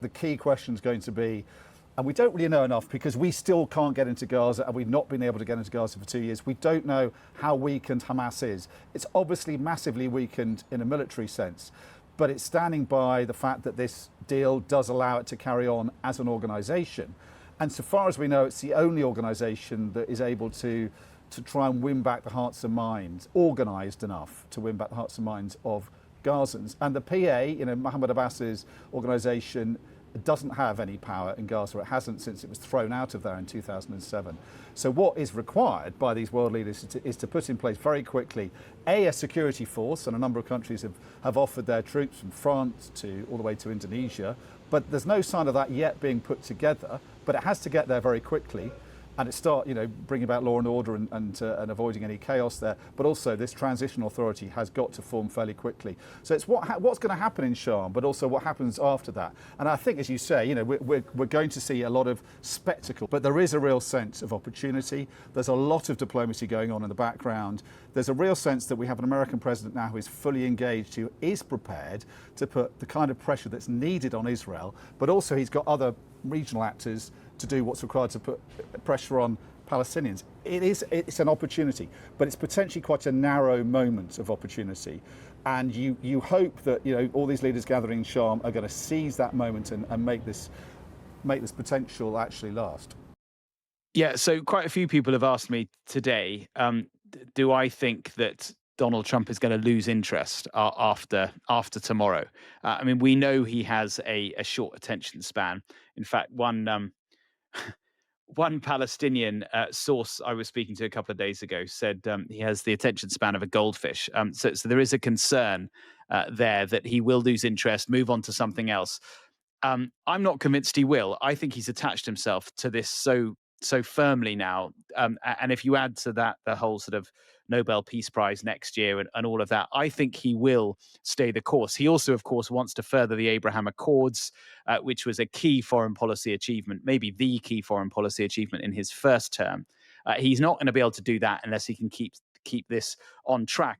The key question is going to be, and we don't really know enough because we still can't get into Gaza and we've not been able to get into Gaza for 2 years. We don't know how weakened Hamas is. It's obviously massively weakened in a military sense, but it's standing by the fact that this deal does allow it to carry on as an organisation. And so far as we know, it's the only organisation that is able to try and win back the hearts and minds, organised enough to win back the hearts and minds of Gazans. And the PA, Mahmoud Abbas's organisation, doesn't have any power in Gaza. It hasn't since it was thrown out of there in 2007. So what is required by these world leaders is to put in place very quickly a security force, and a number of countries have offered their troops from France to all the way to Indonesia, but there's no sign of that yet being put together, but it has to get there very quickly. And it start, bringing about law and order and avoiding any chaos there. But also, this transitional authority has got to form fairly quickly. So it's what's going to happen in Sham, but also what happens after that. And I think, as you say, we're going to see a lot of spectacle, but there is a real sense of opportunity. There's a lot of diplomacy going on in the background. There's a real sense that we have an American president now who is fully engaged, who is prepared to put the kind of pressure that's needed on Israel, but also he's got other regional actors to do what's required to put pressure on Palestinians. It's an opportunity, but it's potentially quite a narrow moment of opportunity. And you hope that all these leaders gathering in Sham are going to seize that moment and make this potential actually last. Yeah, so quite a few people have asked me today, do I think that Donald Trump is going to lose interest after tomorrow? I mean, we know he has a short attention span. In fact, one Palestinian source I was speaking to a couple of days ago said he has the attention span of a goldfish. So there is a concern there that he will lose interest, move on to something else. I'm not convinced he will. I think he's attached himself to this so firmly now. And if you add to that the whole sort of Nobel Peace Prize next year and all of that, I think he will stay the course. He also, of course, wants to further the Abraham Accords, which was a key foreign policy achievement, maybe the key foreign policy achievement in his first term. He's not going to be able to do that unless he can keep this on track.